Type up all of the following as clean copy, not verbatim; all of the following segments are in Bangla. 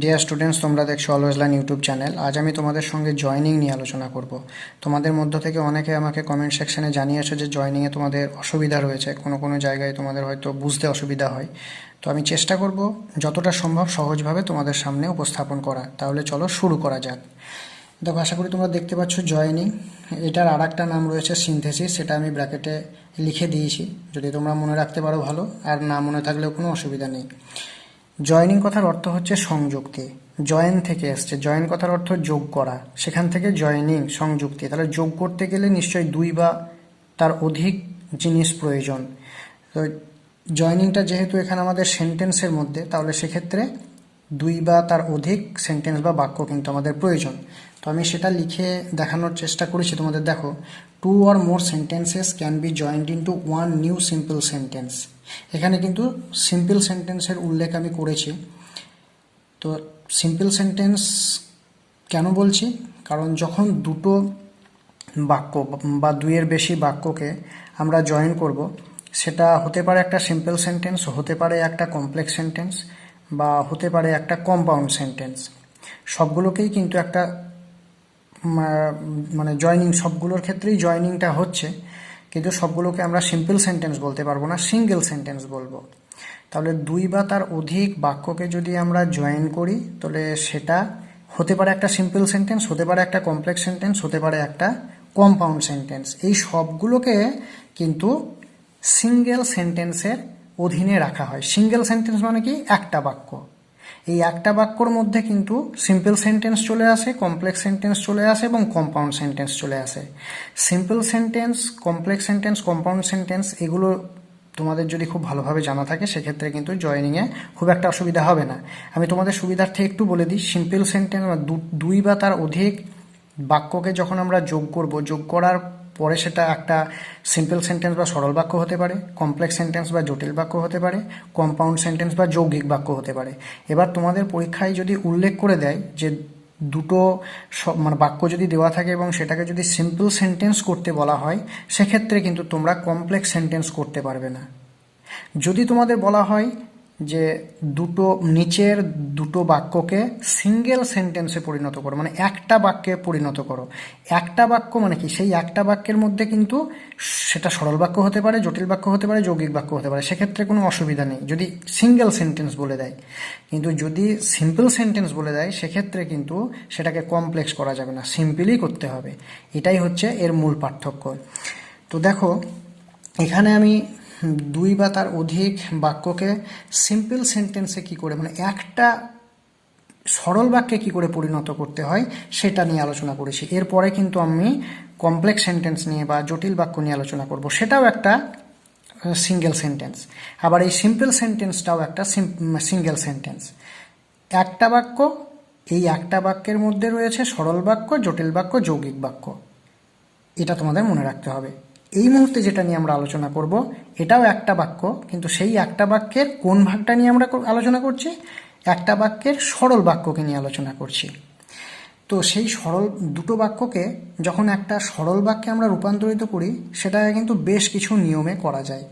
ডিয়ার স্টুডেন্টস, তোমরা দেখছো অলওয়েজ লার্ন ইউটিউব চ্যানেল। আজ আমি তোমাদের সঙ্গে জয়েনিং নিয়ে আলোচনা করব। তোমাদের মধ্য থেকে অনেকে আমাকে কমেন্ট সেকশনে জানিয়েছো যে জয়েনিংয়ে তোমাদের অসুবিধা রয়েছে, কোনো কোনো জায়গায় তোমাদের হয়তো বুঝতে অসুবিধা হয়। তো আমি চেষ্টা করব যতটা সম্ভব সহজভাবে তোমাদের সামনে উপস্থাপন করা। তাহলে চলো শুরু করা যাক। দেখো, আশা করি তোমরা দেখতে পাচ্ছ জয়েনিং। এটার আর একটা নাম রয়েছে সিনথেসিস, সেটা আমি ব্র্যাকেটে লিখে দিয়েছি। যদি তোমরা মনে রাখতে পারো ভালো, আর না মনে থাকলেও কোনো অসুবিধা নেই। জয়েনিং কথার অর্থ হচ্ছে সংযুক্তি। জয়েন থেকে এসছে, জয়েন কথার অর্থ যোগ করা, সেখান থেকে জয়েনিং সংযুক্তি। তাহলে যোগ করতে গেলে নিশ্চয়ই দুই বা তার অধিক জিনিস প্রয়োজন। তো জয়েনিংটা যেহেতু এখানে আমাদের সেন্টেন্সের মধ্যে, তাহলে সেক্ষেত্রে দুই বা তার অধিক সেন্টেন্স বা বাক্য কিন্তু আমাদের প্রয়োজন। তো আমি সেটা লিখে দেখানোর চেষ্টা করেছি তোমাদের। দেখো, 2 or more sentences can be joined into one new simple sentence। এখানে কিন্তু সিম্পল সেন্টেন্সের উল্লেখ আমি করেছি। তো সিম্পল সেন্টেন্স কেন বলছি? কারণ যখন দুটো বাক্য বা দুইয়ের বেশি বাক্যকে আমরা জয়েন করব, সেটা হতে পারে একটা সিম্পল সেন্টেন্স, হতে পারে একটা কমপ্লেক্স সেন্টেন্স, বা হতে পারে একটা কম্পাউন্ড সেন্টেন্স। সবগুলোকেই কিন্তু একটা মানে জয়নিং, সবগুলোর ক্ষেত্রেই জয়নিংটা হচ্ছে, কিন্তু সবগুলোকে আমরা সিম্পল সেন্টেন্স বলতে পারবো না, সিঙ্গেল সেন্টেন্স বলবো। তাহলে দুই বা তার অধিক বাক্যকে যদি আমরা জয়েন করি, তাহলে সেটা হতে পারে একটা সিম্পল সেন্টেন্স, হতে পারে একটা কমপ্লেক্স সেন্টেন্স, হতে পারে একটা কম্পাউন্ড সেন্টেন্স। এই সবগুলোকে কিন্তু সিঙ্গেল সেন্টেন্সের অধীনে রাখা হয়। সিঙ্গেল সেন্টেন্স মানে কি? একটা বাক্য। এই একটা বাক্যর মধ্যে কিন্তু সিম্পল সেন্টেন্স চলে আসে, কমপ্লেক্স সেন্টেন্স চলে আসে এবং কম্পাউন্ড সেন্টেন্স চলে আসে। Simple sentence, complex sentence, compound sentence এগুলো তোমাদের যদি খুব ভালোভাবে জানা থাকে, সেক্ষেত্রে কিন্তু জয়েনিংয়ে খুব একটা অসুবিধা হবে না। আমি তোমাদের সুবিধার্থে একটু বলে দিই। সিম্পল সেন্টেন্স দুই বা তার অধিক বাক্যকে যখন আমরা যোগ করব, যোগ করার পরে সেটা একটা সিম্পল সেন্টেন্স বা সরল বাক্য হতে পারে, কমপ্লেক্স সেন্টেন্স বা জটিল বাক্য হতে পারে, কম্পাউন্ড সেন্টেন্স বা যৌগিক বাক্য হতে পারে। এবার তোমাদের পরীক্ষায় যদি উল্লেখ করে দেয় যে দুটো মানে বাক্য যদি দেওয়া থাকে এবং সেটাকে যদি সিম্পল সেন্টেন্স করতে বলা হয়, সেক্ষেত্রে কিন্তু তোমরা কমপ্লেক্স সেন্টেন্স করতে পারবে না। যদি তোমাদের বলা হয় যে নিচের দুটো বাক্যকে সিঙ্গেল সেন্টেন্সে পরিণত করো, মানে একটা বাক্যে পরিণত করো। একটা বাক্য মানে কি? সেই একটা বাক্যের মধ্যে কিন্তু সেটা সরল বাক্য হতে পারে, জটিল বাক্য হতে পারে, যৌগিক বাক্য হতে পারে। সেক্ষেত্রে কোনো অসুবিধা নেই যদি সিঙ্গেল সেন্টেন্স বলে দেয়। কিন্তু যদি সিম্পল সেন্টেন্স বলে দেয়, সেক্ষেত্রে কিন্তু সেটাকে কমপ্লেক্স করা যাবে না, সিম্পলই করতে হবে। এটাই হচ্ছে এর মূল পার্থক্য। তো দেখো, এখানে আমি দুই বা তার অধিক বাক্যকে সিম্পল সেন্টেন্সে কি করে, মানে একটা সরল বাক্যে কি করে পরিণত করতে হয়, সেটা নিয়ে আলোচনা করেছি। এরপরে কিন্তু আমি কমপ্লেক্স সেন্টেন্স নিয়ে বা জটিল বাক্য নিয়ে আলোচনা করব। সেটাও একটা সিঙ্গেল সেন্টেন্স। আবার এই সিম্পল সেন্টেন্সটাও একটা সিঙ্গেল সেন্টেন্স। একটা বাক্য, এই একটা বাক্যের মধ্যে রয়েছে সরল বাক্য, জটিল বাক্য, যৌগিক বাক্য। এটা তোমাদের মনে রাখতে হবে। এই মুহূর্তে যেটা নিয়ে আমরা আলোচনা করব, এটাও একটা বাক্য, কিন্তু সেই একটা বাক্যের কোন ভাগটা নিয়ে আমরা আলোচনা করছি? একটা বাক্যের সরল বাক্যকে নিয়ে আলোচনা করছি। তো সেই সরল দুটো বাক্যকে যখন একটা সরল বাক্যে আমরা রূপান্তরিত করি, সেটাকে কিন্তু বেশ কিছু নিয়মে করা যায়।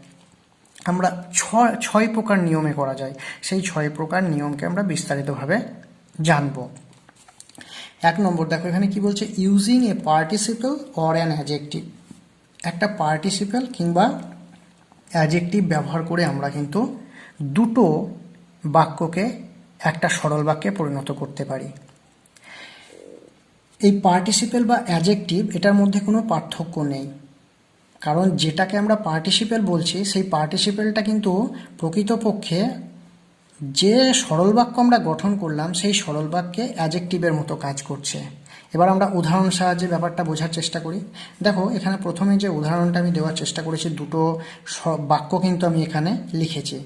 আমরা ছয় প্রকার নিয়মে করা যায়। সেই 6 প্রকার নিয়মকে আমরা বিস্তারিতভাবে জানব। 1 নম্বর, দেখো এখানে কি বলছে? Using a participle or an adjective. একটা পার্টিসিপল কিংবা অ্যাডজেক্টিভ ব্যবহার করে আমরা কিন্তু দুটো বাক্যকে একটা সরল বাক্যে পরিণত করতে পারি। এই পার্টিসিপল বা অ্যাডজেক্টিভ, এটার মধ্যে কোনো পার্থক্য নেই। কারণ যেটাকে আমরা পার্টিসিপল বলছি, সেই পার্টিসিপলটা কিন্তু প্রকৃতপক্ষে যে সরল বাক্য আমরা গঠন করলাম, সেই সরল বাক্যে অ্যাডজেক্টিভের মতো কাজ করছে। এবার আমরা উদাহরণ সাহায্যে ব্যাপারটা বোঝার চেষ্টা করি। দেখো, এখানে প্রথমে যে উদাহরণটা আমি দেওয়ার চেষ্টা করেছি, দুটো বাক্য কিন্তু আমি এখানে লিখেছি।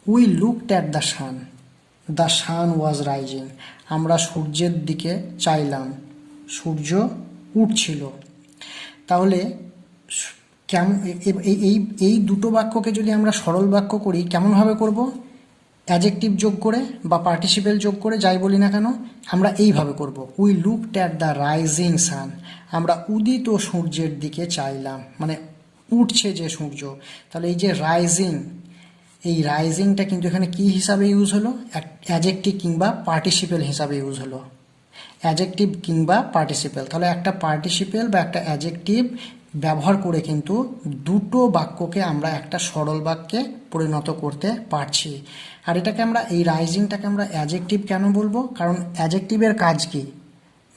We looked at the sun was rising. আমরা সূর্যের দিকে চাইলাম, সূর্য উঠছিল। তাহলে কেমন এই দুটো বাক্যকে যদি আমরা সরল বাক্য করি, কেমনভাবে করব? অ্যাডজেক্টিভ যোগ করে বা পার্টিসিপেল যোগ করে, যাই বলি না কেন, আমরা এইভাবে করব। We looked at the rising sun. আমরা উদিত সূর্যের দিকে চাইলাম, মানে উঠছে যে সূর্য। তাহলে এই যে রাইজিং, এই রাইজিংটা কিন্তু এখানে কি হিসাবে ইউজ হলো, অ্যাডজেক্টিভ কিংবা পার্টিসিপেল হিসাবে ইউজ হলো, অ্যাডজেক্টিভ কিংবা পার্টিসিপেল। তাহলে একটা পার্টিসিপেল বা একটা অ্যাডজেক্টিভ ব্যবহার করে কিন্তু দুটো বাক্যকে আমরা একটা সরল বাক্যে পরিণত করতে পারছি। আর এটাকে আমরা, এই রাইজিংটাকে আমরা অ্যাডজেক্টিভ কেন বলবো, কারণ অ্যাডজেক্টিভের কাজ কি,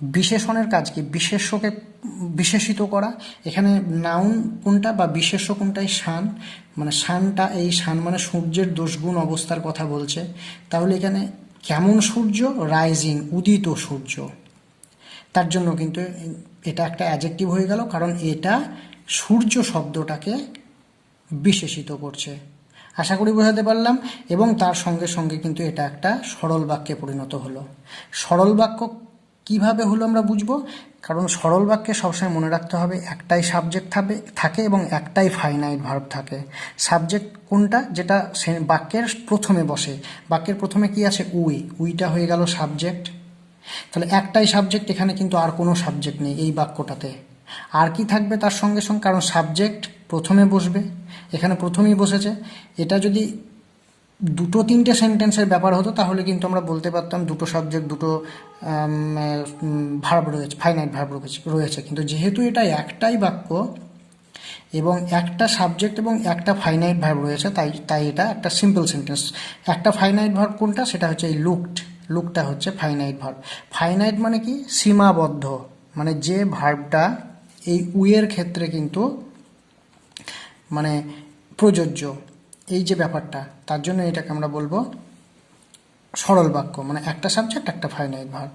বিশেষণের কাজ কি, বিশেষ্যকে বিশেষিত করা। এখানে নাউন কোনটা বা বিশেষ্য কোনটাই শান, মানে শানটা, এই শান মানে সূর্যের দোষগুণ অবস্থার কথা বলছে। তাহলে এখানে কেমন সূর্য, রাইজিং, উদিত সূর্য, তার জন্য কিন্তু এটা একটা অ্যাডজেক্টিভ হয়ে গেল, কারণ এটা সূর্য শব্দটাকে বিশেষিত করছে। আশা করি বোঝাতে পারলাম। এবং তার সঙ্গে সঙ্গে কিন্তু এটা একটা সরল বাক্যে পরিণত হলো। সরল বাক্য কিভাবে হলো আমরা বুঝবো, কারণ সরল বাক্যে সবসময় মনে রাখতে হবে একটাই সাবজেক্ট থাকে এবং একটাই ফাইনাইট ভার্ব থাকে। সাবজেক্ট কোনটা, যেটা বাক্যের প্রথমে বসে। বাক্যের প্রথমে কি আছে, উইটা হয়ে গেল সাবজেক্ট। তাহলে একটাই সাবজেক্ট, এখানে কিন্তু আর কোনো সাবজেক্ট নেই এই বাক্যটাতে। আর কি থাকবে তার সঙ্গে সঙ্গে, কারণ সাবজেক্ট প্রথমে বসবে, এখানে প্রথমেই বসেছে। এটা যদি দুটো তিনটে সেন্টেন্সের ব্যাপার হতো তাহলে কিন্তু আমরা বলতে পারতাম দুটো সাবজেক্ট, দুটো ভার্ব রয়েছে, ফাইনাইট ভার্ব রয়েছে। কিন্তু যেহেতু এটা একটাই বাক্য এবং একটা সাবজেক্ট এবং একটা ফাইনাইট ভার্ব রয়েছে, তাই এটা একটা সিম্পল সেন্টেন্স। একটা ফাইনাইট ভার্ব কোনটা, সেটা হচ্ছে এই লুকটা হচ্ছে ফাইনাইট ভার্ব। ফাইনাইট মানে কি, সীমাবদ্ধ, মানে যে ভার্বটা এই উইয়ের ক্ষেত্রে কিন্তু মানে প্রযোজ্য, এই যে ব্যাপারটা, তার জন্য এটাকে আমরা বলবো সরল বাক্য। মানে একটা সাবজেক্ট, একটা ফাইনাইট ভার্ব,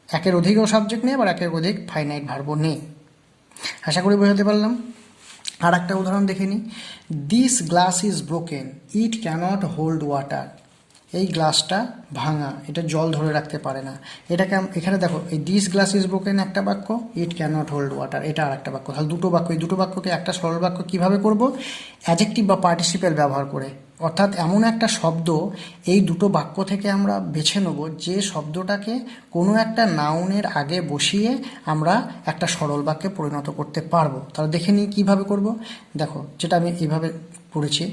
একের অধিকও সাবজেক্ট নেই, আবার একের অধিক ফাইনাইট ভার্বও নেই। আশা করি বোঝাতে পারলাম। আর একটা উদাহরণ দেখে নিই। This glass is broken, it cannot hold water. এই গ্লাসটা ভাঙা, এটা জল ধরে রাখতে পারে না। এটাকে এখানে দেখো, এই দিস গ্লাস ইজ ব্রোকেন একটা বাক্য, ইট ক্যানট হোল্ড ওয়াটার এটা আর একটা বাক্য। তাহলে দুটো বাক্য, এই দুটো বাক্যকে একটা সরল বাক্য কীভাবে করব, অ্যাডজেক্টিভ বা পার্টিসিপেল ব্যবহার করে। অর্থাৎ এমন একটা শব্দ এই দুটো বাক্য থেকে আমরা বেছে নেব যে শব্দটাকে কোনো একটা নাউনের আগে বসিয়ে আমরা একটা সরল বাক্যে পরিণত করতে পারবো। তাহলে দেখে নিই কীভাবে করব। দেখো, যেটা আমি এইভাবে পড়েছি,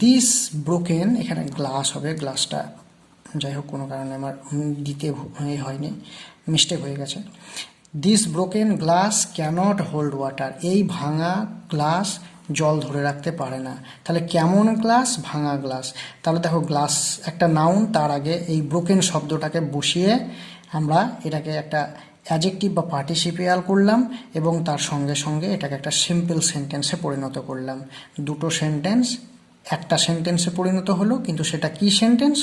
দিস ব্রোকেন, এখানে গ্লাস হবে, গ্লাসটা যাই হোক কোনো কারণে আমার দিতে হয়নি, মিস্টেক হয়ে গেছে। This broken glass cannot hold water, এই ভাঙা গ্লাস জল ধরে রাখতে পারে না। তাহলে কেমন গ্লাস, ভাঙা গ্লাস। তাহলে দেখো, গ্লাস একটা নাউন, তার আগে এই ব্রোকেন শব্দটাকে বসিয়ে আমরা এটাকে একটা অ্যাডজেক্টিভ বা পার্টিসিপিয়াল করলাম এবং তার সঙ্গে সঙ্গে এটাকে একটা সিম্পল সেন্টেন্সে পরিণত করলাম। দুটো সেন্টেন্স একটা সেন্টেন্সে পরিণত হলো, কিন্তু সেটা কি সেন্টেন্স,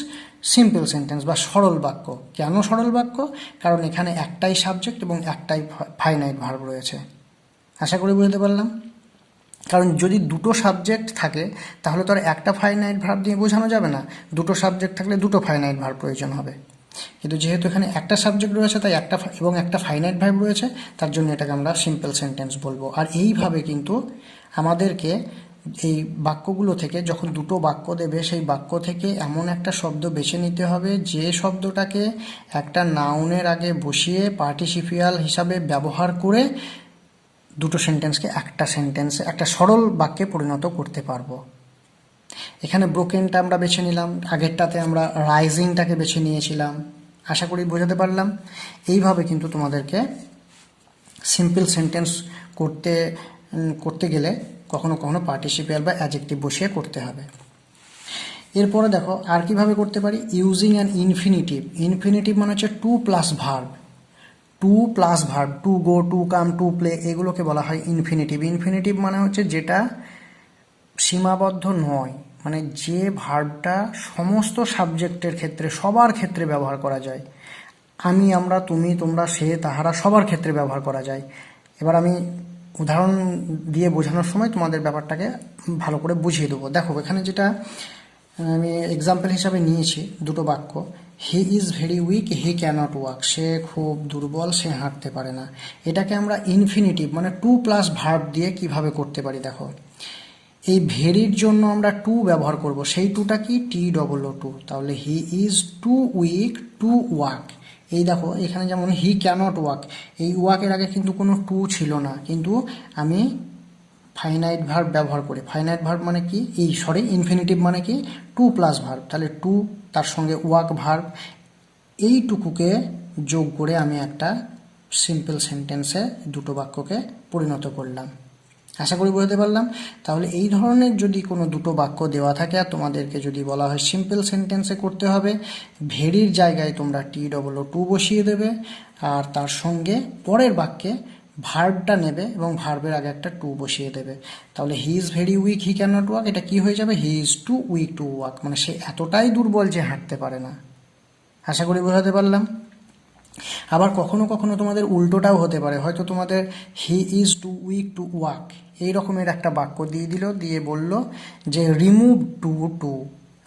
সিম্পল সেন্টেন্স বা সরল বাক্য। কেন সরল বাক্য, কারণ এখানে একটাই সাবজেক্ট এবং একটাই ফাইনাইট ভার্ব রয়েছে। আশা করি বুঝতে পারলাম। কারণ যদি দুটো সাবজেক্ট থাকে তাহলে তো আর একটা ফাইনাইট ভার্ব দিয়ে বোঝানো যাবে না, দুটো সাবজেক্ট থাকলে দুটো ফাইনাইট ভার্ব প্রয়োজন হবে। কিন্তু যেহেতু এখানে একটা সাবজেক্ট রয়েছে, তাই একটা ফাইনাইট ভার্ব রয়েছে, তার জন্য এটাকে আমরা সিম্পল সেন্টেন্স বলবো। আর এইভাবে কিন্তু আমাদেরকে এই বাক্যগুলো থেকে যখন দুটো বাক্য দেবে, সেই বাক্য থেকে এমন একটা শব্দ বেছে নিতে হবে যে শব্দটাকে একটা নাউনের আগে বসিয়ে পার্টিসিপিয়াল হিসাবে ব্যবহার করে দুটো সেন্টেন্সকে একটা সেন্টেন্সে, একটা সরল বাক্যে পরিণত করতে পারবো। এখানে ব্রোকেনটা আমরা বেছে নিলাম, আগেরটাতে আমরা রাইজিংটাকে বেছে নিয়েছিলাম। আশা করি বোঝাতে পারলাম। এইভাবে কিন্তু তোমাদেরকে সিম্পল সেন্টেন্স করতে গেলে কখনো কখনো পার্টিসিপিয়াল বা অ্যাডজেক্টিভ বসিয়ে করতে হবে। এরপরে দেখো আর কিভাবে করতে পারি, ইউজিং অ্যান ইনফিনিটিভ। ইনফিনিটিভ মানে হচ্ছে to plus verb, to go, to come, to play, এগুলোকে বলা হয় ইনফিনিটিভ। ইনফিনিটিভ মানে হচ্ছে যেটা সীমাবদ্ধ নয়, মানে যে ভার্বটা সমস্ত সাবজেক্টের ক্ষেত্রে, সবার ক্ষেত্রে ব্যবহার করা যায়। আমি, আমরা, তুমি, তোমরা, সে, তাহারা, সবার ক্ষেত্রে ব্যবহার করা যায়। এবার আমি উদাহরণ দিয়ে বোঝানোর সময় তোমাদের ব্যাপারটাকে ভালো করে বুঝিয়ে দেবো। দেখো, এখানে যেটা আমি এক্সাম্পল হিসাবে নিয়েছি দুটো বাক্য, he is very weak, he cannot walk, সে খুব দুর্বল, সে হাঁটতে পারে না। এটাকে আমরা ইনফিনিটিভ মানে টু প্লাস ভার্ব দিয়ে কিভাবে করতে পারি। দেখো, এই ভেরির জন্য আমরা টু ব্যবহার করব, সেই টুটা কি, TOO। তাহলে he is too weak to walk. এই দেখো, এখানে যেমন হি ক্যানট ওয়াক, এই ওয়াকের আগে কিন্তু কোনো টু ছিল না, কিন্তু আমি ফাইনাইট ভার্ব ব্যবহার করে। ফাইনাইট ভার্ব মানে কি, ইনফিনিটিভ মানে কি, টু প্লাস ভার্ব, তাহলে টু তার সঙ্গে ওয়াক ভার্ব, এইটুকুকে যোগ করে আমি একটা সিম্পল সেন্টেন্সে দুটো বাক্যকে পরিণত করলাম। আশা করি বুঝতে পারলাম। তাহলে এই ধরনের যদি কোনো দুটো বাক্য দেওয়া থাকে আর তোমাদেরকে যদি বলা হয় সিম্পল সেন্টেন্সে করতে হবে, ভেরির জায়গায় তোমরা TOO বসিয়ে দেবে, আর তার সঙ্গে পরের বাক্যে ভার্বটা নেবে এবং ভার্বের আগে একটা টু বসিয়ে দেবে। তাহলে he is very weak, he can not walk, এটা কি হয়ে যাবে, he is too weak to walk, মানে সে এতটাই দুর্বল যে হাঁটতে পারে না। আশা করি বোঝাতে পারলাম। আবার কখনো কখনো তোমাদের উল্টোটাও হতে পারে, হয়তো তোমাদের he is too weak to walk এই রকমের একটা বাক্য দিয়ে দিল, দিয়ে বলল যে রিমুভ টু,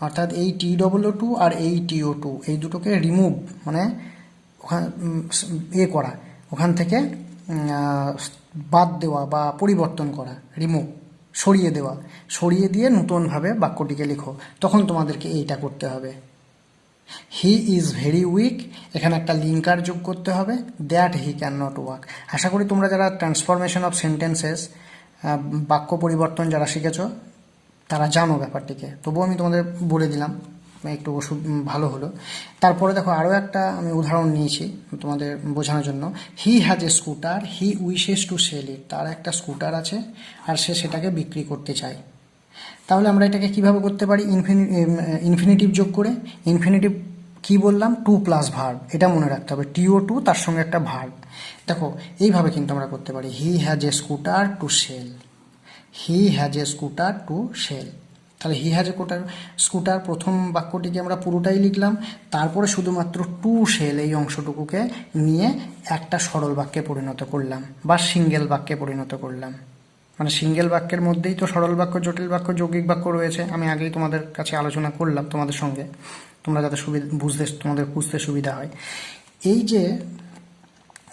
অর্থাৎ এই TOO আর এই TO2 এই দুটোকে রিমুভ মানে ওখান করা, ওখান থেকে বাদ দেওয়া বা পরিবর্তন করা, রিমুভ সরিয়ে দিয়ে নতুনভাবে বাক্যটিকে লিখো, তখন তোমাদেরকে এইটা করতে হবে। হি ইজ ভেরি উইক, এখানে একটা লিঙ্কার যোগ করতে হবে, that he can not walk. আশা করি তোমরা যারা ট্রান্সফরমেশন অফ সেন্টেন্সেস বাক্য পরিবর্তন যারা শিখেছ তারা জানো ব্যাপারটিকে, তবুও আমি তোমাদের বলে দিলাম, একটু ভালো হলো। তারপরে দেখো আরও একটা আমি উদাহরণ নিয়েছি তোমাদের বোঝানোর জন্য। He has a scooter, he wishes to sell it, তার একটা স্কুটার আছে আর সে সেটাকে বিক্রি করতে চায়। তাহলে আমরা এটাকে কিভাবে করতে পারি, ইনফিনিটিভ যোগ করে। ইনফিনিটিভ কি বললাম, টু প্লাস ভার্ব, এটা মনে রাখতে হবে, TOO তার সঙ্গে একটা ভার্ব। দেখো এইভাবে কিন্তু আমরা করতে পারি, he has a scooter to sell, he has a scooter to sell. তাহলে হি হ্যাজ এ স্কুটার প্রথম বাক্যটিকে আমরা পুরোটাই লিখলাম, তারপরে শুধুমাত্র টু সেল এই অংশটুকুকে নিয়ে একটা সরল বাক্যে পরিণত করলাম বা সিঙ্গেল বাক্যে পরিণত করলাম। মানে সিঙ্গেল বাক্যের মধ্যেই তো সরল বাক্য, জটিল বাক্য, যৌগিক বাক্য রয়েছে, আমি আগেই তোমাদের কাছে আলোচনা করলাম তোমাদের সঙ্গে, তোমরা যাতে তোমাদের বুঝতে সুবিধা হয়। এই যে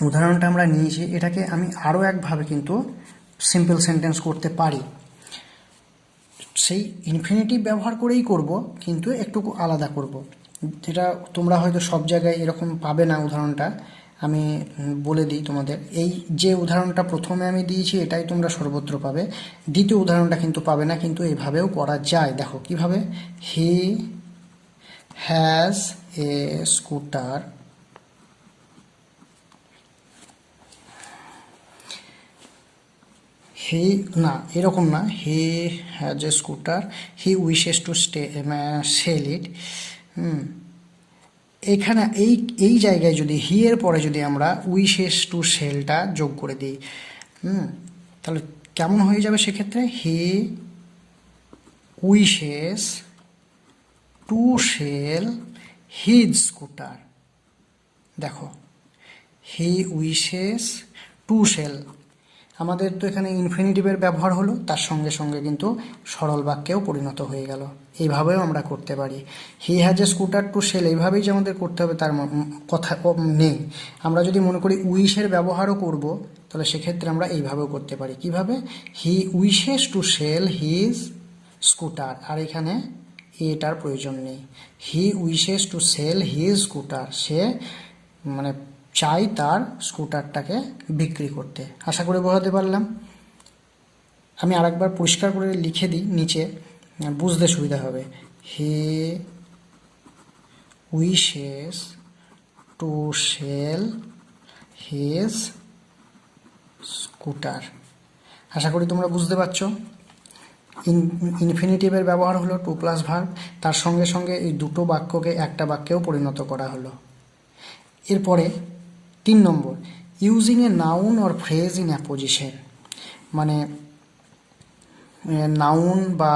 উদাহরণটা আমরা নিয়েছি, এটাকে আমি আরও একভাবে কিন্তু সিম্পল সেন্টেন্স করতে পারি, সেই ইনফিনিটিভ ব্যবহার করেই করব, কিন্তু একটু আলাদা করব। এটা তোমরা হয়তো সব জায়গায় এরকম পাবে না উদাহরণটা, আমি বলে দিই তোমাদের। এই যে উদাহরণটা প্রথমে আমি দিয়েছি এটাই তোমরা সর্বত্র পাবে, দ্বিতীয় উদাহরণটা কিন্তু পাবে না, কিন্তু এইভাবেও করা যায়। দেখো কিভাবে, হি হ্যাজ এ স্কুটার, হি না এরকম না, he has a scooter, he wishes to sell it. এখানে এই জায়গায় যদি হি এর পরে যদি আমরা উইশেস টু সেলটা যোগ করে দিই, তাহলে কেমন হয়ে যাবে সেক্ষেত্রে, he wishes to sell his scooter. দেখো হি উইশেস টু সেল, আমাদের তো এখানে ইনফিনিটিভের ব্যবহার হলো, তার সঙ্গে সঙ্গে কিন্তু সরল বাক্যেও পরিণত হয়ে গেল। এইভাবেও আমরা করতে পারি, he has a scooter to sell, এইভাবেই যে আমাদের করতে হবে তার কথা নেই। আমরা যদি মনে করি উইশের ব্যবহারও করব, তাহলে সেক্ষেত্রে আমরা এইভাবেও করতে পারি। কিভাবে, he wishes to sell his scooter, আর এখানে এটার প্রয়োজন নেই, he wishes to sell his scooter, সে মানে চাই তার স্কুটারটাকে বিক্রি করতে। আশা করে বোঝাতে পারলাম। আমি আরেকবার পরিষ্কার করে লিখে দিই নিচে, বুঝতে সুবিধা হবে। He wishes to sell his scooter. আশা করি তোমরা বুঝতে পারছো। ইনফিনিটিভের ব্যবহার হলো টু প্লাস ভার্ব, তার সঙ্গে সঙ্গে এই দুটো বাক্যকে একটা বাক্যেও পরিণত করা হলো। এরপরে 3 number, using a noun or phrase in apposition, মানে নাউন বা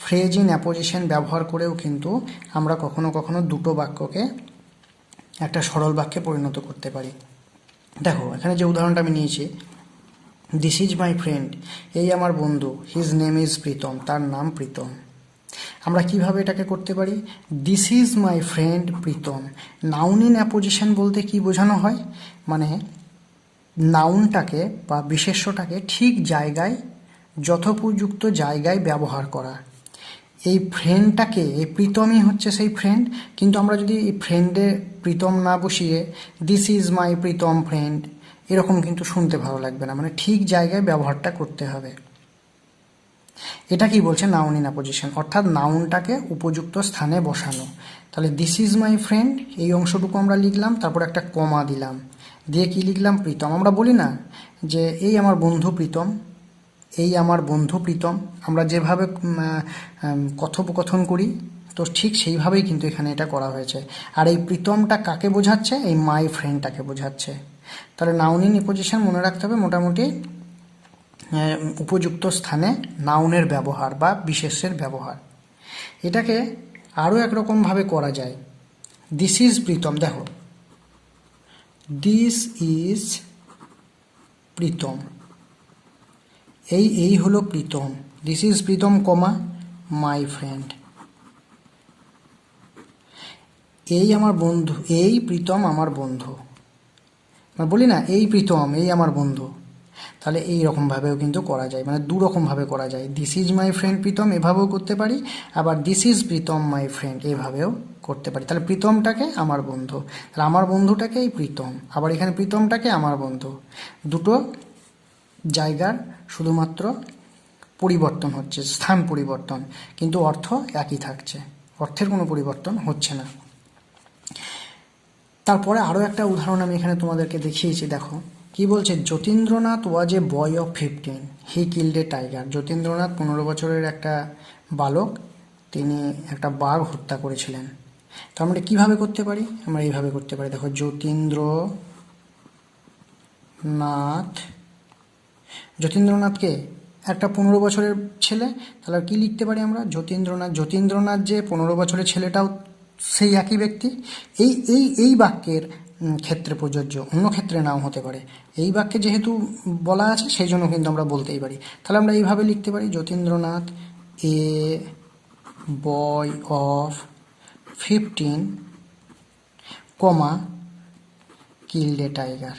ফ্রেজ ইন অ্যাপোজিশন ব্যবহার করেও কিন্তু আমরা কখনো কখনো দুটো বাক্যকে একটা সরল বাক্যে পরিণত করতে পারি। দেখো এখানে যে উদাহরণটা আমি নিয়েছি, দিস ইজ মাই ফ্রেন্ড, এই আমার বন্ধু, হিজ নেম ইজ প্রীতম, তার নাম প্রীতম। আমরা কিভাবে এটাকে করতে পারি, this is my friend Pritam. Noun in apposition বলতে কি বোঝানো হয়, মানে নাউনটাকে বা বিশেষ্যটাকে ঠিক জায়গায়, যথোপযুক্ত জায়গায় ব্যবহার করা। এই ফ্রেন্ডটাকে, এই প্রীতমই হচ্ছে সেই ফ্রেন্ড, কিন্তু আমরা যদি এই ফ্রেন্ডে প্রীতম না বসিয়ে this is my Pritam friend, এরকম কিন্তু শুনতে ভালো লাগবে না, মানে ঠিক জায়গায় ব্যবহারটা করতে হবে। এটা কি বলছে, নাউন ইন অ্যাপোজিশন, অর্থাৎ নাউনটাকে উপযুক্ত স্থানে বসানো। তাহলে দিস ইজ মাই ফ্রেন্ড, এই অংশটুকু আমরা লিখলাম, তারপর একটা কমা দিলাম, দিয়ে কি লিখলাম, প্রীতম। আমরা বলি না যে এই আমার বন্ধু প্রীতম, এই আমার বন্ধু প্রীতম, আমরা যেভাবে কথোপকথন করি, তো ঠিক সেইভাবেই কিন্তু এখানে এটা করা হয়েছে। আর এই প্রীতমটা কাকে বোঝাচ্ছে, এই মাই ফ্রেন্ডটাকে বোঝাচ্ছে। তাহলে নাউন ইন অ্যাপোজিশন মনে রাখতে হবে, মোটামুটি উপযুক্ত স্থানে নাউনের ব্যবহার বা বিশেষ্যের ব্যবহার। এটাকে আরও একরকমভাবে করা যায়। দিস ইজ প্রীতম, দেখো দিস ইজ প্রীতম, এই হলো Pritam, this is Pritam comma my friend, এই আমার বন্ধু, এই প্রীতম আমার বন্ধু, মানে বলি না এই প্রীতম এই আমার বন্ধু। তাহলে এই রকমভাবেও কিন্তু করা যায়, মানে দু রকমভাবে করা যায়। This is my friend Pritam এভাবেও করতে পারি, আবার this is Pritam my friend এভাবেও করতে পারি। তাহলে প্রীতমটাকে আমার বন্ধু, তাহলে আমার বন্ধুটাকে এই প্রীতম, আবার এখানে প্রীতমটাকে আমার বন্ধু। দুটো জায়গার শুধুমাত্র পরিবর্তন হচ্ছে, স্থান পরিবর্তন, কিন্তু অর্থ একই থাকছে, অর্থের কোনো পরিবর্তন হচ্ছে না। তারপরে আরও একটা উদাহরণ আমি এখানে তোমাদেরকে দেখিয়েছি, দেখো কি বলছে, Jatindranath was a boy of 15, he killed a tiger. Jatindranath 15 বছরের একটা বালক, তিনি একটা বাঘ হত্যা করেছিলেন। তো আমরা কীভাবে করতে পারি, আমরা এইভাবে করতে পারি, দেখো যতীন্দ্রনাথকে একটা 15 বছরের ছেলে, তাহলে কি লিখতে পারি আমরা, যতীন্দ্রনাথ যে 15 বছরের ছেলেটাও সেই একই ব্যক্তি। এই বাক্যের ক্ষেত্রে প্রযোজ্য, অন্য ক্ষেত্রে নাও হতে পারে। এই বাক্যে যেহেতু বলা আছে সেই জন্য কিন্তু আমরা বলতেই পারি। তাহলে আমরা এইভাবে লিখতে পারি, Jatindranath a boy of 15 comma killed a tiger,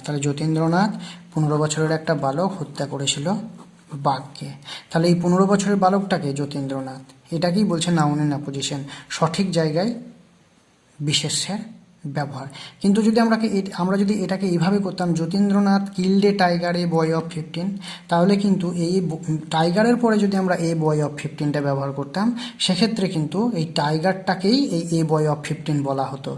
তাহলে যতীন্দ্রনাথ 15 বছরের একটা বালক হত্যা করেছিল বাঘকে। তাহলে এই 15 বছরের বালকটাকে যতীন্দ্রনাথ, এটাকেই বলছে নাউন ইন অ্যাপোজিশন, সঠিক জায়গায় বিশেষ্যের ব্যবহার। কিন্তু যদি আমরা যদি এটাকে এইভাবে করতাম, Jatindranath killed a tiger A boy of 15, তাহলে কিন্তু এই টাইগারের পরে যদি আমরা এ বয় অফ 15টা ব্যবহার করতাম, সেক্ষেত্রে কিন্তু এই টাইগারটাকেই এই এ বয় অফ 15 বলা হতো।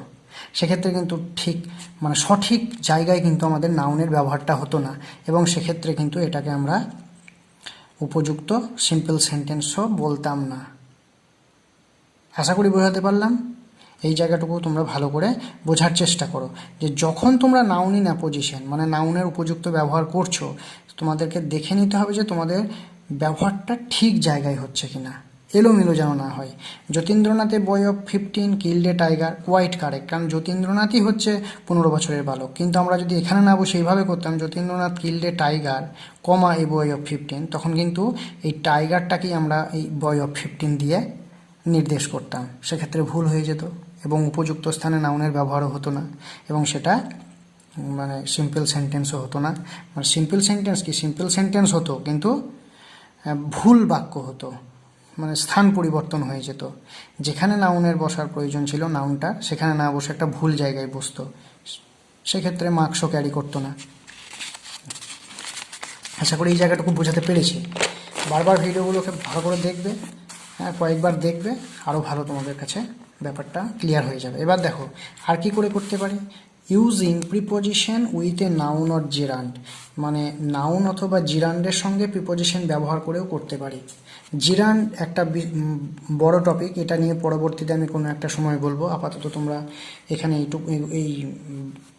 সেক্ষেত্রে কিন্তু ঠিক মানে সঠিক জায়গায় কিন্তু আমাদের নাউনের ব্যবহারটা হতো না, এবং সেক্ষেত্রে কিন্তু এটাকে আমরা উপযুক্ত সিম্পল সেন্টেন্সও বলতাম না। আশা করি বোঝাতে পারলাম। এই জায়গাটুকু তোমরা ভালো করে বোঝার চেষ্টা করো, যে যখন তোমরা নাউন ইন অ্যাপোজিশন মানে নাউনের উপযুক্ত ব্যবহার করছো, তোমাদেরকে দেখে নিতে হবে যে তোমাদের ব্যবহারটা ঠিক জায়গায় হচ্ছে কিনা, এলোমেলো যেন না হয়। যতীন্দ্রনাথের boy of 15 killed a tiger, quite correct, কারণ যতীন্দ্রনাথই হচ্ছে 15 বছরের বালক। কিন্তু আমরা যদি এখানে না বসে এইভাবে করতাম, Jatindranath killed a tiger comma A boy of 15, তখন কিন্তু এই টাইগারটাকেই আমরা এই বয় অফ 15 দিয়ে নির্দেশ করতাম, সেক্ষেত্রে ভুল হয়ে যেত এবং উপযুক্ত স্থানে নাউনের ব্যবহারও হতো না, এবং সেটা মানে সিম্পল সেন্টেন্সও হতো না। মানে সিম্পল সেন্টেন্স হতো, কিন্তু ভুল বাক্য হতো, মানে স্থান পরিবর্তন হয়ে যেত। যেখানে নাউনের বসার প্রয়োজন ছিল নাউনটা, সেখানে না বসে একটা ভুল জায়গায় বসতো, সেক্ষেত্রে মার্কসও ক্যারি করতো না। আশা করি এই জায়গাটুকু বোঝাতে পেরেছি। বারবার ভিডিওগুলোকে ভালো করে দেখবে, হ্যাঁ কয়েকবার দেখবে, আরও ভালো তোমাদের কাছে ব্যাপারটা ক্লিয়ার হয়ে যাবে। এবার দেখো আর কি করে করতে পারি, using preposition with a noun or জিরান্ড, মানে নাউন অথবা জিরান্ডের সঙ্গে প্রিপোজিশন ব্যবহার করেও করতে পারি। জিরান্ড একটা বড় টপিক, এটা নিয়ে পরবর্তীতে আমি কোনো একটা সময় বলবো। আপাতত তোমরা এখানে এই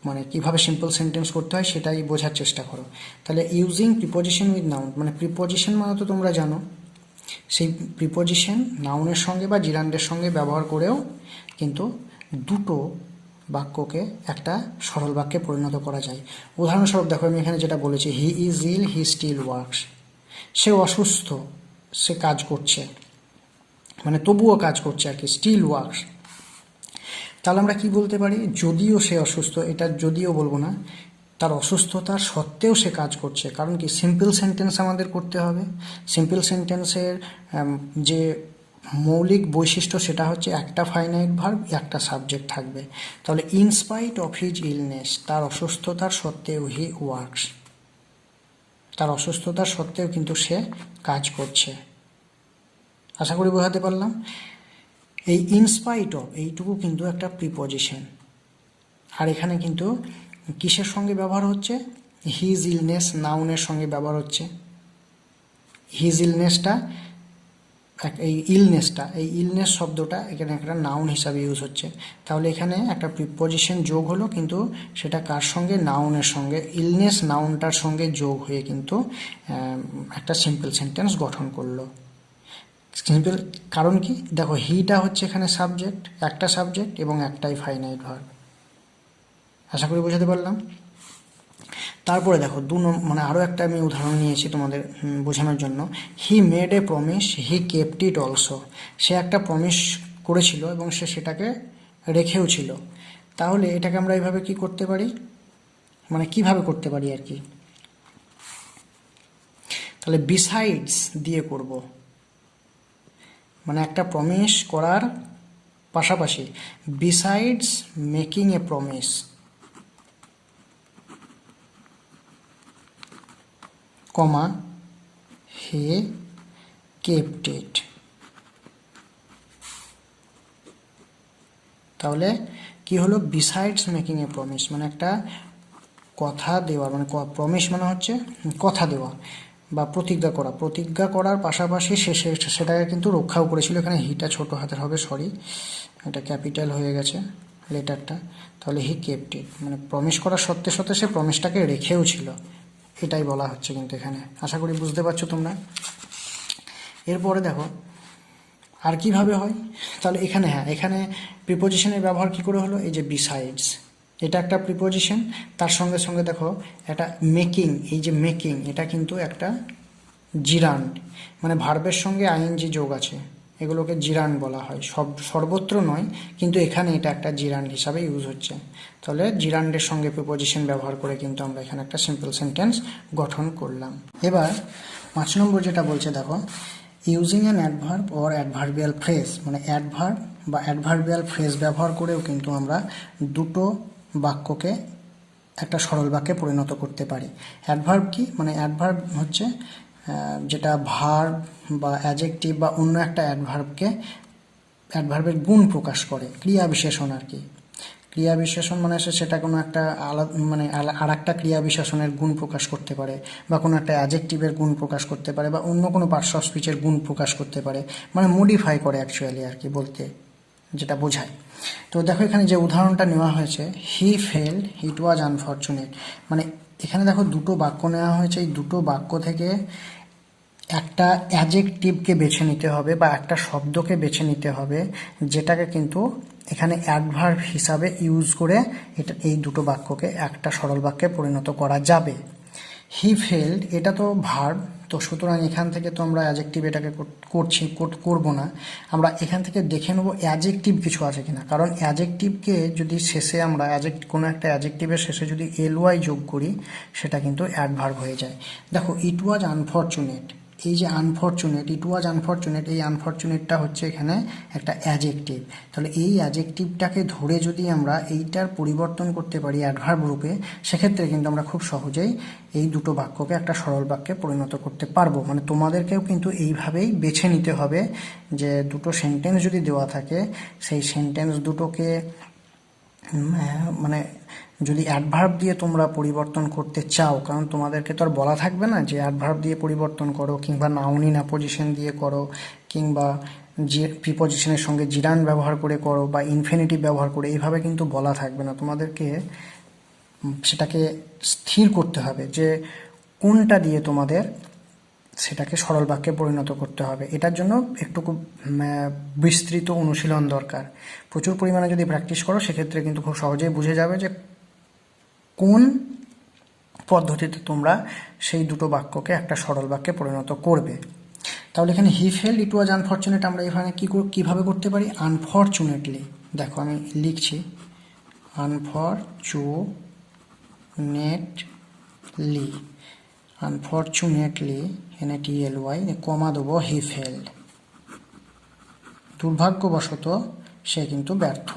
মানে কীভাবে সিম্পল সেন্টেন্স করতে হয় সেটাই বোঝার চেষ্টা করো। তাহলে ইউজিং প্রিপোজিশন উইথ নাউন, মানে প্রিপোজিশন মানে তো তোমরা জানো, সেই প্রিপোজিশন নাউনের সঙ্গে বা জিরান্ডের সঙ্গে ব্যবহার করেও কিন্তু দুটো বাক্যকে একটা সরল বাক্যে পরিণত করা যায়। উদাহরণস্বরূপ দেখো আমি এখানে যেটা বলেছি, he is ill he still works, সে অসুস্থ সে কাজ করছে, মানে তবুও কাজ করছে আর কি, স্টিল ওয়ার্কস। তাহলে আমরা কি বলতে পারি, যদিও সে অসুস্থ, এটা যদিও বলবো না, তার অসুস্থতার সত্ত্বেও সে কাজ করছে। কারণ কি, সিম্পল সেন্টেন্স আমাদের করতে হবে। সিম্পল সেন্টেন্সের যে মৌলিক বৈশিষ্ট্য সেটা হচ্ছে একটা ফাইনাইট ভার্ব, একটা সাবজেক্ট থাকবে। তাহলে in spite of his illness, তার অসুস্থতার সত্ত্বেও হি ওয়ার্কস, তার অসুস্থতার সত্ত্বেও কিন্তু সে কাজ করছে। আশা করি বোঝাতে পারলাম। এই ইনস্পাইট অফ এইটুকু কিন্তু একটা প্রিপজিশন, আর এখানে কিন্তু কিসের সঙ্গে ব্যবহার হচ্ছে? হিজ ইলনেস নাউনের সঙ্গে ব্যবহার হচ্ছে। হিজ ইলনেসটা, এই ইলনেস শব্দটা এখানে একটা নাউন হিসাবে ইউজ হচ্ছে। তাহলে এখানে একটা প্রিপজিশন যোগ হলো, কিন্তু সেটা কার সঙ্গে? নাউনের সঙ্গে। ইলনেস নাউনটার সঙ্গে যোগ হয়ে কিন্তু একটা সিম্পল সেন্টেন্স গঠন করলো। সিম্পল কারণ কি? দেখো, হিটা হচ্ছে এখানে সাবজেক্ট, একটা সাবজেক্ট এবং একটাই ফাইনাইট ভার্ব। আশা করি বোঝাতে পারলাম। তারপরে দেখো মানে আরও একটা আমি উদাহরণ নিয়েছি তোমাদের বোঝানোর জন্য। He made a promise, he kept it also. সে একটা প্রমিস করেছিল এবং সে সেটাকে রেখেও ছিল। তাহলে এটাকে আমরা এইভাবে কি করতে পারি, মানে কিভাবে করতে পারি আর কি? তাহলে বিসাইডস দিয়ে করব, মানে একটা প্রমিস করার পাশাপাশি, besides making a promise, comma he kept it. তাহলে কি হলো? বিসাইডস মেকিং এ প্রমিস মানে একটা কথা দেওয়ার, মানে প্রমিস মানে হচ্ছে কথা দেওয়া বা প্রতিজ্ঞা করা। প্রতিজ্ঞা করার পাশাপাশি সেটাকে কিন্তু রক্ষাও করেছিল। এখানে হিটা ছোট হাতের হবে, সরি, এটা ক্যাপিটাল হয়ে গেছে লেটারটা। তাহলে হি কেপ্ট ইট মানে প্রমিস করার সত্ত্বে সত্ত্বে সে প্রমিসটাকে রেখেও ছিল, এটাই বলা হচ্ছে কিন্তু এখানে। আশা করি বুঝতে পারছো তোমরা। এরপরে দেখো আর কিভাবে হয়। তাহলে এখানে এখানে প্রিপোজিশনের ব্যবহার কি করে হলো? এই যে বিসাইডস, এটা একটা প্রিপোজিশন, তার সঙ্গে সঙ্গে দেখো একটা মেকিং, এই যে মেকিং এটা কিন্তু একটা জিরান্ড, মানে ভার্বের সঙ্গে আইএনজি যোগ আছে, এগুলোকে জিরান্ড বলা হয়। সর্বত্র নয়, কিন্তু এখানে এটা একটা জিরান্ড হিসাবে ইউজ হচ্ছে। তাহলে জিরান্ডের সঙ্গে প্রিপোজিশন ব্যবহার করে কিন্তু আমরা এখানে একটা সিম্পল সেন্টেন্স গঠন করলাম। এবার 5 নম্বর যেটা বলছে দেখো, using an adverb or adverbial phrase, মানে অ্যাডভার্ব বা অ্যাডভার্বিয়াল ফ্রেজ ব্যবহার করেও কিন্তু আমরা দুটো বাক্যকে একটা সরল বাক্যে পরিণত করতে পারি। অ্যাডভার্ব কি? মানে অ্যাডভার্ব হচ্ছে যেটা ভার্ব বা অ্যাডজেক্টিভ বা অন্য একটা অ্যাডভার্বের গুণ প্রকাশ করে, ক্রিয়া বিশেষণ আর কি। ক্রিয়া বিশেষণ মানে সেটা কোনো একটা আলাদা, মানে আর একটা ক্রিয়া বিশেষণের গুণ প্রকাশ করতে পারে, বা কোনো একটা অ্যাডজেক্টিভের গুণ প্রকাশ করতে পারে, বা অন্য কোনো পার্টস অফ স্পিচের গুণ প্রকাশ করতে পারে, মানে মডিফাই করে অ্যাকচুয়ালি আর কি, বলতে যেটা বোঝায়। তো দেখো এখানে যে উদাহরণটা নেওয়া হয়েছে, হি ফেল্ড, ইট ওয়াজ আনফর্চুনেট, মানে এখানে দেখো দুটো বাক্য নেওয়া হয়েছে। এই দুটো বাক্য থেকে একটা অ্যাডজেক্টিভকে বেছে নিতে হবে বা একটা শব্দকে বেছে নিতে হবে, যেটাকে কিন্তু এখানে অ্যাডভার্ব হিসাবে ইউজ করে এই দুটো বাক্যকে একটা সরল বাক্যে পরিণত করা যাবে। হি ফেল্ড এটা তো ভার্ব, তো সুতরাং এখান থেকে তো আমরা অ্যাডজেক্টিভ এটাকে করবো না। আমরা এখান থেকে দেখে নেবো অ্যাডজেক্টিভ কিছু আছে কিনা, কারণ অ্যাডজেক্টিভকে যদি শেষে আমরা কোনো একটা অ্যাডজেক্টিভের শেষে যদি এলওয়াই যোগ করি, সেটা কিন্তু অ্যাডভার্ব হয়ে যায়। দেখো, ইট ওয়াজ আনফর্চুনেট, এই যে আনফর্চুনেট, ইট ওয়াজ আনফর্চুনেট, এই আনফর্চুনেটটা হচ্ছে এখানে একটা অ্যাডজেক্টিভ। তাহলে এই অ্যাডজেক্টিভটাকে ধরে যদি আমরা এইটার পরিবর্তন করতে পারি অ্যাডভার্ব রূপে, সেক্ষেত্রে কিন্তু আমরা খুব সহজেই এই দুটো বাক্যকে একটা সরল বাক্যে পরিণত করতে পারবো। মানে তোমাদেরকেও কিন্তু এইভাবেই বেছে নিতে হবে যে দুটো সেন্টেন্স যদি দেওয়া থাকে, সেই সেন্টেন্স দুটোকে মানে যদি অ্যাডভার্ব দিয়ে তোমরা পরিবর্তন করতে চাও, কারণ তোমাদেরকে তো আর বলা থাকবে না যে অ্যাডভার্ব দিয়ে পরিবর্তন করো, কিংবা নাউন ইন অ্যাপোজিশন দিয়ে করো, কিংবা যে প্রিপজিশনের সঙ্গে জিরান ব্যবহার করে করো, বা ইনফিনিটিভ ব্যবহার করে, এইভাবে কিন্তু বলা থাকবে না। তোমাদেরকে সেটাকে স্থির করতে হবে যে কোনটা দিয়ে তোমাদের সেটাকে সরল বাক্যে পরিণত করতে হবে। এটার জন্য একটু বিস্তৃত অনুশীলন দরকার। প্রচুর পরিমাণে যদি প্র্যাকটিস করো, সেক্ষেত্রে কিন্তু খুব সহজেই বুঝে যাবে যে কোন পদ্ধতিতে তোমরা সেই দুটো বাক্যকে একটা সরল বাক্যে পরিণত করবে। তাহলে এখানে হি ফেল্ড, ইট ওয়াজ আনফর্চুনেট আমরা এখানে কীভাবে করতে পারি? আনফর্চুনেটলি, দেখো আমি লিখছি, আনফর্চুনেটলি NATLY, কমা দেবো হি ফেল্ড। দুর্ভাগ্যবশত সে কিন্তু ব্যর্থ।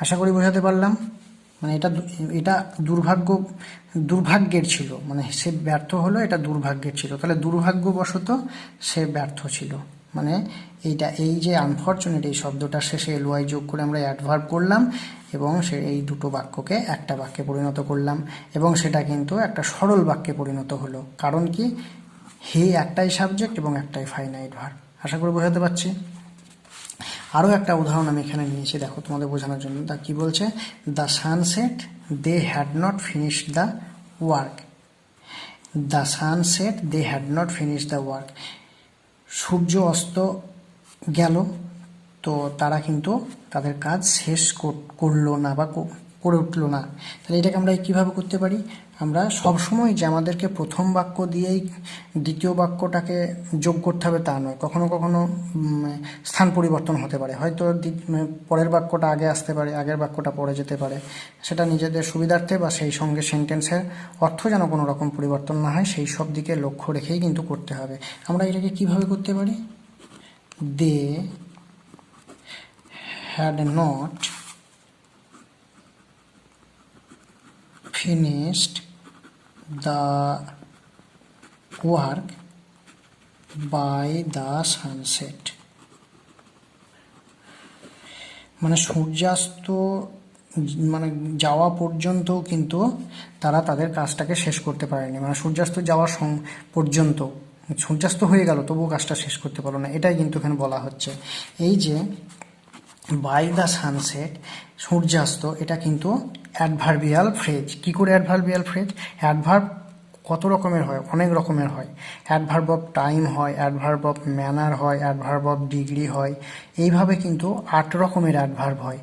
আশা করি বোঝাতে পারলাম। মানে এটা দুর্ভাগ্যের ছিল, মানে সে ব্যর্থ হলো, এটা দুর্ভাগ্যের ছিল। তাহলে দুর্ভাগ্যবশত সে ব্যর্থ ছিল, মানে এই যে আনফরচুনেট এই শব্দটার শেষে এলওয়াই যোগ করে আমরা অ্যাডভার্ব করলাম এবং সে এই দুটো বাক্যকে একটা বাক্যে পরিণত করলাম এবং সেটা কিন্তু একটা সরল বাক্যে পরিণত হলো। কারণ কি, হি একটাই সাবজেক্ট এবং একটাই ফাইনাইট ভার্ব। আশা করি বোঝাতে পারছি। আরও একটা উদাহরণ আমি এখানে নিয়েছি, দেখো তোমাদের বোঝানোর জন্য। তা কি বলছে, the sunset they had not finish the work. The sunset they had not finish the work. সূর্য অস্ত গেল, তো তারা কিন্তু তাদের কাজ শেষ করলো না বা করে উঠলো না। তাহলে এটাকে আমরা কীভাবে করতে পারি, আমরা সবসময় যে আমাদেরকে প্রথম বাক্য দিয়েই দ্বিতীয় বাক্যটাকে যোগ করতে হবে তা নয়। কখনো কখনো স্থান পরিবর্তন হতে পারে, হয়তো পরের বাক্যটা আগে আসতে পারে, আগের বাক্যটা পরে যেতে পারে। সেটা নিজেদের সুবিধার্থে বা সেই সঙ্গে সেন্টেন্সের অর্থ যেন কোনো রকম পরিবর্তন না হয় সেই সব দিকে লক্ষ্য রেখেই কিন্তু করতে হবে। আমরা এটাকে কিভাবে করতে পারি, দে had not finished the work by the sunset। মানে সূর্যাস্ত মানে যাওয়া পর্যন্তও কিন্তু তারা তাদের কাজটাকে শেষ করতে পারেনি। মানে সূর্যাস্ত যাওয়া পর্যন্ত, সূর্যাস্ত হয়ে গেল তবুও কাজটা শেষ করতে পারলো না, এটাই কিন্তু এখানে বলা হচ্ছে। এই যে বাই দ্য সানসেট, সূর্যাস্ত, এটা কিন্তু অ্যাডভার্বিয়াল ফ্রেজ। কি করে অ্যাডভার্বিয়াল ফ্রেজ? অ্যাডভার্ব কত রকমের হয়? অনেক রকমের হয়। অ্যাডভার্ব অফ টাইম হয়, অ্যাডভার্ব অফ ম্যানার হয়, অ্যাডভার্ব অফ ডিগ্রি হয়। এইভাবে কিন্তু 8 রকমের অ্যাডভার্ব হয়।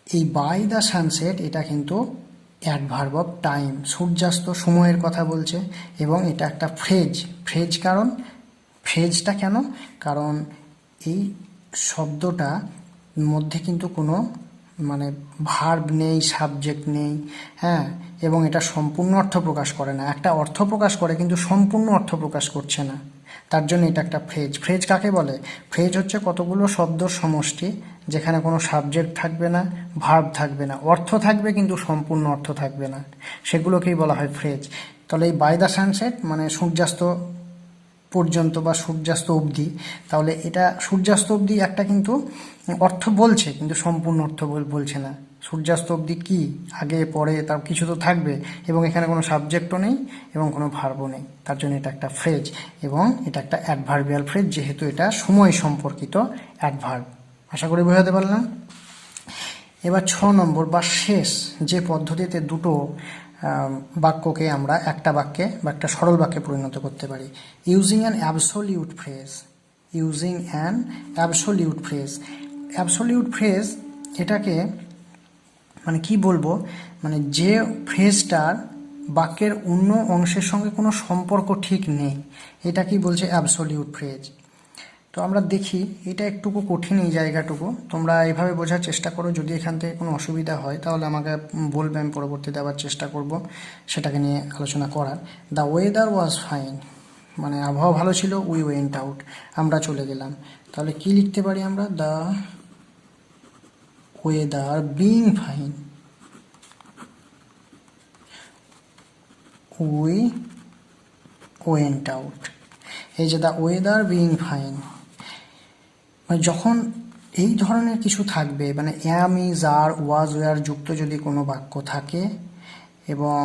এই বাই দ্য সানসেট এটা কিন্তু অ্যাডভার্ব অফ টাইম, সূর্যাস্ত সময়ের কথা বলছে এবং এটা একটা ফ্রেজ। কারণ ফ্রেজটা কেন? কারণ এই শব্দটা মধ্যে কিন্তু কোনো মানে ভার্ব নেই, সাবজেক্ট নেই, হ্যাঁ, এবং এটা সম্পূর্ণ অর্থ প্রকাশ করে না। একটা অর্থ প্রকাশ করে কিন্তু সম্পূর্ণ অর্থ প্রকাশ করছে না, তার জন্য এটা একটা ফ্রেজ। ফ্রেজ কাকে বলে? ফ্রেজ হচ্ছে কতগুলো শব্দর সমষ্টি যেখানে কোনো সাবজেক্ট থাকবে না, ভার্ব থাকবে না, অর্থ থাকবে কিন্তু সম্পূর্ণ অর্থ থাকবে না, সেগুলোকেই বলা হয় ফ্রেজ। তাহলে এই বাই দ্য সানসেট মানে সূর্যাস্ত পর্যন্ত বা সূর্যাস্ত অবধি, তাহলে এটা সূর্যাস্ত অবধি একটা কিন্তু অর্থ বলছে কিন্তু সম্পূর্ণ অর্থ বলছে না। সূর্যাস্ত অবধি কি, আগে পরে তার কিছু তো থাকবে এবং এখানে কোনো সাবজেক্টও নেই এবং কোনো ভার্বও নেই, তার জন্য এটা একটা ফ্রেজ এবং এটা একটা অ্যাডভার্বিয়াল ফ্রেজ, যেহেতু এটা সময় সম্পর্কিত অ্যাডভার্ব। আশা করি বোঝাতে পারলাম। এবার 6 নম্বর বা শেষ যে পদ্ধতিতে দুটো বাক্যকে আমরা একটা বাক্যে বা একটা সরল বাক্যে পরিণত করতে পারি, using an absolute phrase. Using an absolute phrase. Absolute phrase এটাকে মানে কি বলবো, মানে যে ফ্রেজটার বাক্যের অন্য অংশের সঙ্গে কোনো সম্পর্ক ঠিক নেই, এটা কি বলছে? Absolute phrase. তো আমরা দেখি, এটা একটুকু কঠিন এই জায়গাটুকু, তোমরা এইভাবে বোঝার চেষ্টা করো। যদি এখান থেকে কোনো অসুবিধা হয় তাহলে আমাকে বলবে, আমি পরবর্তীতে আবার চেষ্টা করব সেটাকে নিয়ে আলোচনা করার। দ্য ওয়েদার ওয়াজ ফাইন, মানে আবহাওয়া ভালো ছিল, উই ওয়েন্ট আউট, আমরা চলে গেলাম। তাহলে কি লিখতে পারি আমরা? The weather being fine, we went out. এই যে দ্য ওয়েদার বিং ফাইন, মানে যখন এই ধরনের কিছু থাকবে, মানে অ্যাম, ইজ, আর, ওয়াজ, ওয়ার যুক্ত যদি কোনো বাক্য থাকে এবং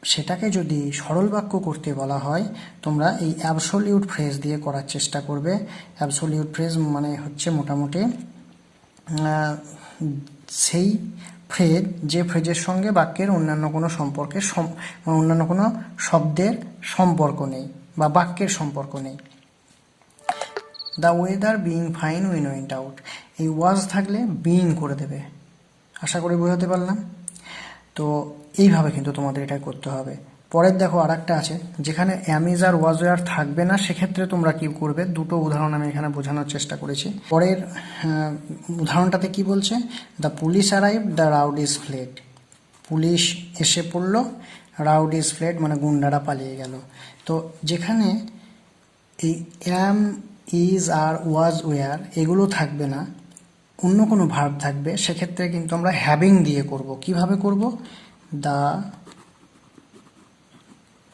সেটাকে যদি সরল বাক্য করতে বলা হয়, তোমরা এই অ্যাবসোলিউট ফ্রেজ দিয়ে করার চেষ্টা করবে। অ্যাবসোলিউট ফ্রেজ মানে হচ্ছে মোটামুটি সেই ফ্রেজ যে ফ্রেজের সঙ্গে বাক্যের অন্যান্য কোনো সম্পর্কের অন্যান্য কোনো শব্দের সম্পর্ক নেই বা বাক্যের সম্পর্ক নেই। The weather being fine, we went out, এই ওয়াজ থাকলে বিং করে দেবে। আশা করি বোঝাতে পারলাম। তো এইভাবে কিন্তু তোমাদের এটা করতে হবে। পরের দেখো আর একটা আছে, যেখানে অ্যামিজ আর ওয়াজ ওয়ার থাকবে না, সেক্ষেত্রে তোমরা কি করবে? দুটো উদাহরণ আমি এখানে বোঝানোর চেষ্টা করেছি। পরের উদাহরণটাতে কি বলছে? The police arrive, the rowdy is fled. Police এসে পড়ল, রাউড ইজ ফ্লেড মানে গুন্ডারা পালিয়ে গেল। তো যেখানে এই অ্যাম, ইজ, আর, ওয়াজ, ওয়ার এগুলো থাকবে না, অন্য কোনো ভার্ব থাকবে, সেক্ষেত্রে কিন্তু আমরা হ্যাভিং দিয়ে করব। কিভাবে করব? The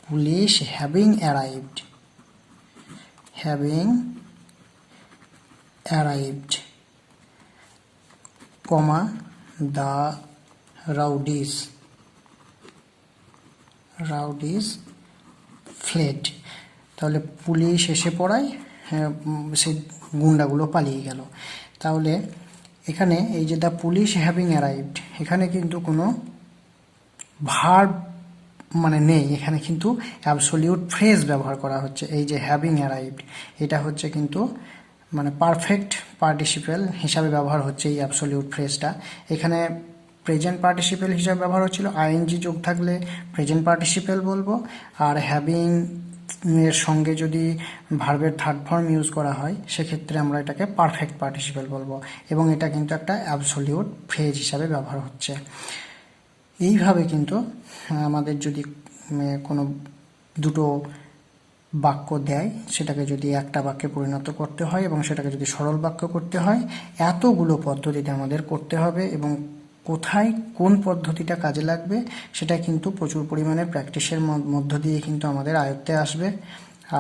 police having arrived, having arrived, comma, the rowdies, rowdies fled. তাহলে পুলিশ এসে পড়ায় সেই গুন্ডাগুলো পালিয়ে গেল। তাহলে এখানে এই যে দ্য পুলিশ হ্যাভিং অ্যারাইভড, এখানে কিন্তু কোনো ভার্ব মানে নেই, এখানে কিন্তু অ্যাবসোলিউট ফ্রেজ ব্যবহার করা হচ্ছে। এই যে হ্যাভিং অ্যারাইভড, এটা হচ্ছে কিন্তু মানে পারফেক্ট পার্টিসিপেল হিসাবে ব্যবহার হচ্ছে এই অ্যাবসোলিউট ফ্রেজটা। এখানে প্রেজেন্ট পার্টিসিপেল হিসাবে ব্যবহার হচ্ছিল, আইএনজি যোগ থাকলে প্রেজেন্ট পার্টিসিপেল বলবো, আর হ্যাভিং এর সঙ্গে যদি ভার্বের থার্ড ফর্ম ইউজ করা হয় সেক্ষেত্রে আমরা এটাকে পারফেক্ট পার্টিসিপেল বলবো, এবং এটা কিন্তু একটা অ্যাবসোলিউট ফ্রেজ হিসাবে ব্যবহার হচ্ছে। এইভাবে কিন্তু আমাদের যদি কোনো দুটো বাক্য দেয়, সেটাকে যদি একটা বাক্যে পরিণত করতে হয় এবং সেটাকে যদি সরল বাক্য করতে হয়, এতগুলো পদ্ধতিতে আমাদের করতে হবে, এবং কোথায় কোন পদ্ধতিটা কাজে লাগবে সেটা কিন্তু প্রচুর পরিমাণে প্র্যাকটিসের মধ্য দিয়ে কিন্তু আমাদের আয়ত্তে আসবে।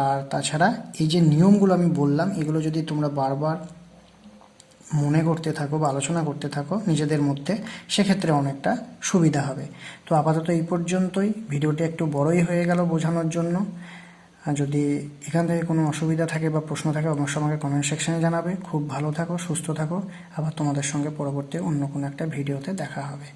আর তাছাড়া এই যে নিয়মগুলো আমি বললাম, এগুলো যদি তোমরা বারবার মনে করতে থাকো বা আলোচনা করতে থাকো নিজেদের মধ্যে, সেক্ষেত্রে অনেকটা সুবিধা হবে। তো আপাতত এই পর্যন্তই, ভিডিওটি একটু বড়ই হয়ে গেল বোঝানোর জন্য। যদি এখান থেকে কোনো অসুবিধা থাকে বা প্রশ্ন থাকে অবশ্যই আমাকে কমেন্ট সেকশনে জানাবে। খুব ভালো থাকো, সুস্থ থাকো, আবার তোমাদের সঙ্গে পরবর্তী অন্য কোনো একটা ভিডিওতে দেখা হবে।